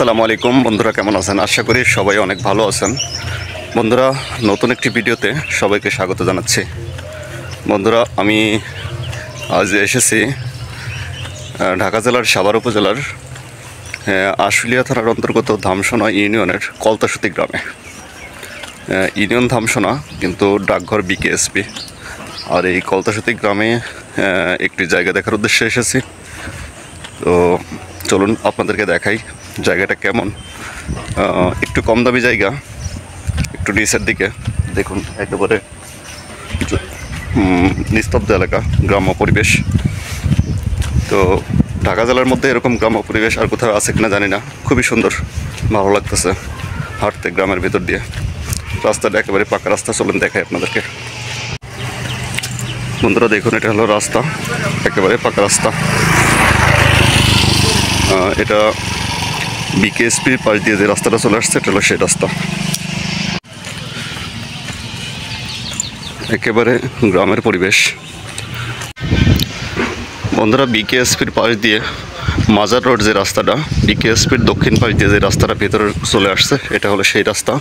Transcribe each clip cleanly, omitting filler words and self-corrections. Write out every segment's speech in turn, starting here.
আসসালামু আলাইকুম বন্ধুরা, কেমন আছেন? আশা করি সবাই অনেক ভালো আছেন। বন্ধুরা, নতুন একটি ভিডিওতে সবাইকে স্বাগত জানাচ্ছি। বন্ধুরা, আমি আজ এসেছি ঢাকা জেলার সাভার উপজেলার আশুলিয়া থানার অন্তর্গত ধামসোনা ইউনিয়নের কলতাসুতি গ্রামে। ইউনিয়ন ধামসোনা, কিন্তু ডাকঘর বিকেএসপি। আর এই কলতাসুতি গ্রামে একটি জায়গা দেখার উদ্দেশ্যে এসেছি। তো চলুন আপনাদেরকে দেখাই জায়গাটা কেমন। একটু কম দামি জায়গা, একটু নিচের দিকে দেখুন, একেবারে নিস্তব্ধ এলাকা, গ্রাম্য পরিবেশ। তো ঢাকা জেলার মধ্যে এরকম গ্রাম্য পরিবেশ আর কোথাও আছে কিনা জানি না। খুবই সুন্দর, ভালো লাগতেছে হাঁটতে গ্রামের ভিতর দিয়ে। রাস্তাটা একেবারে পাকা রাস্তা, চলুন দেখাই আপনাদেরকে। বন্ধুরা দেখুন, এটা হলো রাস্তা, একেবারে পাকা রাস্তা। এটা বিকেএসপির পাশ দিয়ে যে রাস্তাটা চলে আসছে, এটা হলো সেই রাস্তা। একেবারে গ্রামের পরিবেশ। বন্ধুরা, বিকেএসপির পাশ দিয়ে মাজার রোড যে রাস্তাটা, বিকেএসপির দক্ষিণ পাশ দিয়ে যে রাস্তাটা ভেতরে চলে আসছে, এটা হলো সেই রাস্তা।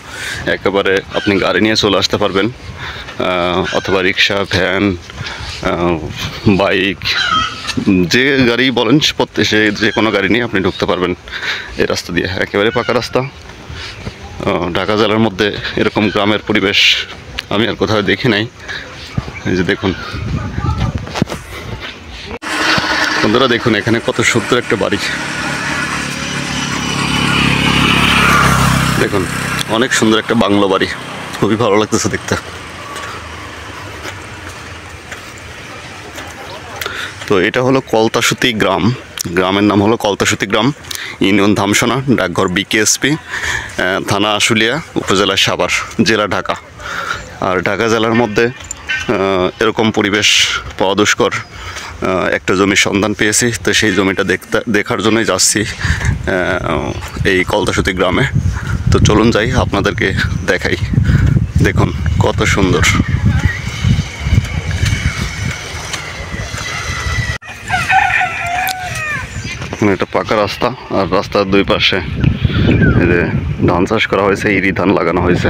একেবারে আপনি গাড়ি নিয়ে চলে আসতে পারবেন, অথবা রিক্সা, ভ্যান, বাইক, যে গাড়ি বলেন সে যে কোনো গাড়ি নিয়ে আপনি ঢুকতে পারবেন এই রাস্তা দিয়ে। একেবারে পাকা রাস্তা। ঢাকা জেলার মধ্যে এরকম গ্রামের পরিবেশ আমি আর কোথাও দেখি নাই। এই যে দেখুন বন্ধুরা, দেখুন এখানে কত সুন্দর একটা বাড়ি। দেখুন, অনেক সুন্দর একটা বাংলো বাড়ি, খুবই ভালো লাগতেছে দেখতে। তো এটা হলো কলতাসুতি গ্রাম, গ্রামের নাম হলো কলতাসুতি গ্রাম, ইউনিয়ন ধামসোনা, ডাকঘর বিকেএসপি, থানা আশুলিয়া, উপজেলা সাভার, জেলা ঢাকা। আর ঢাকা জেলার মধ্যে এরকম পরিবেশ পাওয়া দুষ্কর। একটা জমির সন্ধান পেয়েছি, তো সেই জমিটা দেখার জন্যই যাচ্ছি এই কলতাসুতি গ্রামে। তো চলুন যাই, আপনাদেরকে দেখাই। দেখুন কত সুন্দর। এটা পাকা রাস্তা, আর রাস্তার দুই পাশে এই যে ধান চাষ করা হয়েছে, ইরি ধান লাগানো হয়েছে।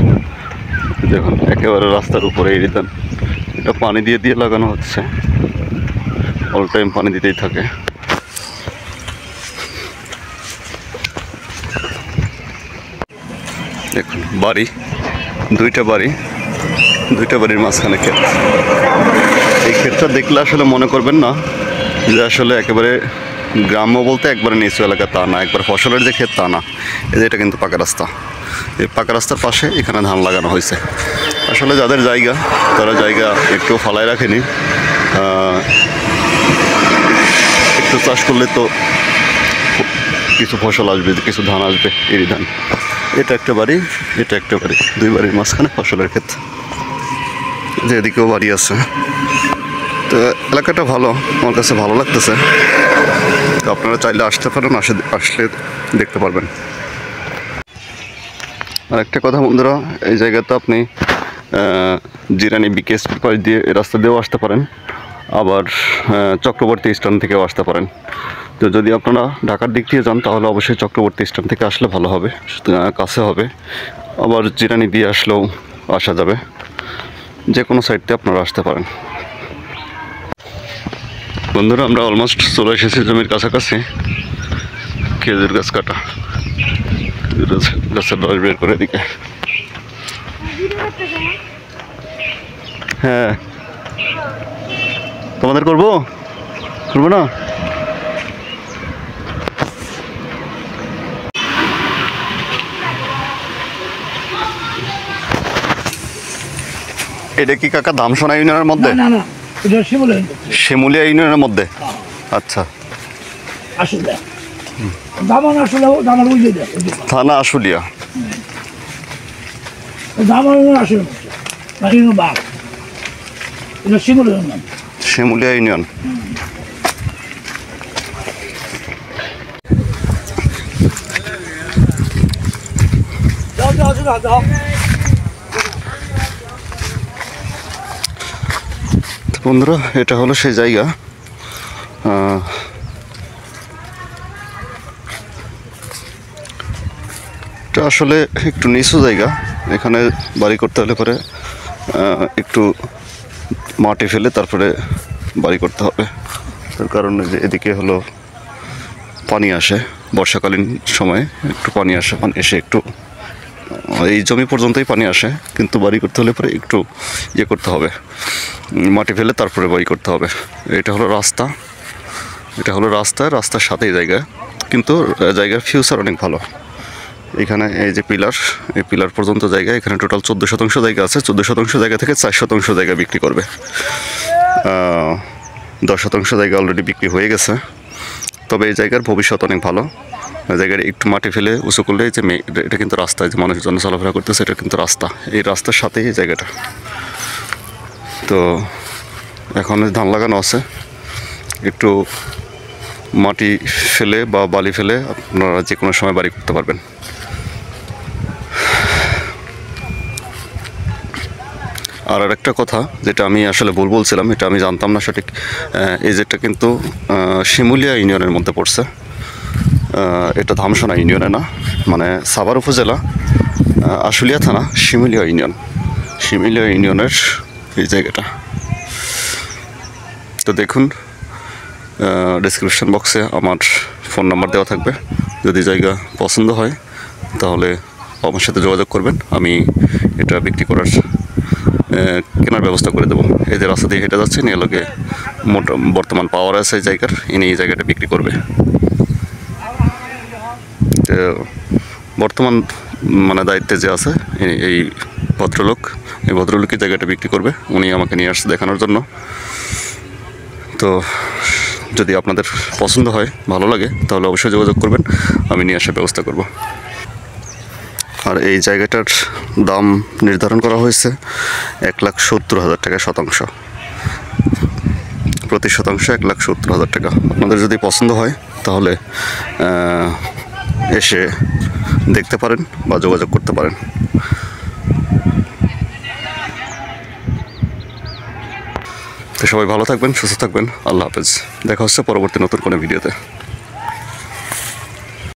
দেখুন একেবারে রাস্তার উপরে ইরি ধান, এটা পানি দিয়ে দিয়ে লাগানো হচ্ছে, অল টাইম পানি দিতেই থাকে। দেখুন বাড়ি, দুইটা বাড়ির মাঝখানে ক্ষেত। এই ক্ষেতটা দেখলে আসলে মনে করবেন না যে আসলে একেবারে গ্রাম্য বলতে একবারে নিচু এলাকা, তা না। একবার ফসলের যে ক্ষেত তা না, এটা কিন্তু পাকা রাস্তা। এই পাকা রাস্তার পাশে এখানে ধান লাগানো হয়েছে। আসলে যাদের জায়গা, তারা জায়গা একটু ফালায় রাখেনি। একটু চাষ করলে তো কিছু ফসল আসবে, কিছু ধান আসবে, এরই ধান। এটা একটা বাড়ি, এটা একটা বাড়ি, দুই বাড়ির মাঝখানে ফসলের ক্ষেত। যে এদিকেও বাড়ি আছে। তো এলাকাটা ভালো, আমার কাছে ভালো লাগতেছে। তো আপনারা চাইলে আসতে পারেন, আসলে দেখতে পারবেন। আর একটা কথা বন্ধুরা, এই জায়গাতে আপনি জিরানি বিকেএসপি পাশ দিয়ে এই রাস্তা দিয়েও আসতে পারেন, আবার চক্রবর্তী স্ট্যান্ড থেকেও আসতে পারেন। তো যদি আপনারা ঢাকার দিক দিয়ে যান, তাহলে অবশ্যই চক্রবর্তী স্ট্যান্ড থেকে আসলে ভালো হবে, কাছে হবে। আবার জিরানি দিয়ে আসলেও আসা যাবে, যে কোনো সাইড দিয়ে আপনারা আসতে পারেন। বন্ধুরা, আমরা অলমোস্ট চলে এসেছি জমির কাছাকাছি। খেজুর গাছ কাটা, গাছের রস বের করে দিকে। হ্যাঁ, তোমাদের করবো না? এটা কি কাকা ধামসোনা ইউনিয়নের মধ্যে? শিমুলিয়া ইউনিয়নের মধ্যে। আচ্ছা, থানা আশুলিয়া। শিমুলিয়া ইউনিয়ন। বন্ধুরা, এটা হলো সেই জায়গা। এটা আসলে একটু নিচু জায়গা, এখানে বাড়ি করতে হলে পরে একটু মাটি ফেলে তারপরে বাড়ি করতে হবে। তার কারণ যে এদিকে হলো পানি আসে, বর্ষাকালীন সময়ে একটু পানি আসে, পানি এসে একটু এই জমি পর্যন্তই পানি আসে, কিন্তু বাড়ি করতে হলে পরে একটু ইয়ে করতে হবে, মাটি ফেলে তারপরে বাড়ি করতে হবে। এটা হলো রাস্তা, এটা হলো রাস্তার সাথেই জায়গা, কিন্তু জায়গার ফিউচার অনেক ভালো। এখানে এই যে পিলার, এই পিলার পর্যন্ত জায়গা, এখানে টোটাল 14% জায়গা আছে। 14% জায়গা থেকে 4% জায়গা বিক্রি করবে। 10% জায়গা অলরেডি বিক্রি হয়ে গেছে। তবে এই জায়গার ভবিষ্যৎ অনেক ভালো। জায়গায় একটু মাটি ফেলে উঁচু করলে যে এটা কিন্তু রাস্তা, যে মানুষজন চলাফেরা করতেছে, এটা কিন্তু রাস্তা, এই রাস্তার সাথেই এই জায়গাটা। তো এখন ধান লাগানো আছে, একটু মাটি ফেলে বা বালি ফেলে আপনারা যে কোনো সময় বাড়ি করতে পারবেন। আর একটা কথা যেটা আমি আসলে ভুল বলছিলাম, এটা আমি জানতাম না সঠিক, এই যেটা কিন্তু শিমুলিয়া ইউনিয়নের মধ্যে পড়ছে, এটা ধামসোনা ইউনিয়নে না, মানে সাভার উপজেলা আশুলিয়া থানা শিমুলিয়া ইউনিয়নের এই জায়গাটা। তো দেখুন, ডেসক্রিপশন বক্সে আমার ফোন নাম্বার দেওয়া থাকবে, যদি জায়গা পছন্দ হয় তাহলে আমার সাথে যোগাযোগ করবেন, আমি এটা বিক্রি করার কেনার ব্যবস্থা করে দেবো। এই যে রাস্তা দিয়ে হেঁটে যাচ্ছে, নিয়ে লোকে বর্তমান পাওয়ার আছে এই জায়গার, ইনি এই জায়গাটা বিক্রি করবে। তো বর্তমান মানে দায়িত্বে যে আছে এই ভদ্রলোকই জায়গাটা বিক্রি করবে, উনি আমাকে নিয়ে আসছে দেখানোর জন্য। তো যদি আপনাদের পছন্দ হয়, ভালো লাগে, তাহলে অবশ্যই যোগাযোগ করবেন, আমি নিয়ে আসার ব্যবস্থা করব। আর এই জায়গাটার দাম নির্ধারণ করা হয়েছে 1,70,000 টাকা শতাংশ, প্রতি শতাংশ 1,70,000 টাকা। আপনাদের যদি পছন্দ হয় তাহলে এসে দেখতে পারেন বা যোগাযোগ করতে পারেন। তো সবাই ভালো থাকবেন, সুস্থ থাকবেন, আল্লাহ হাফেজ। দেখা হচ্ছে পরবর্তী নতুন কোনো ভিডিওতে।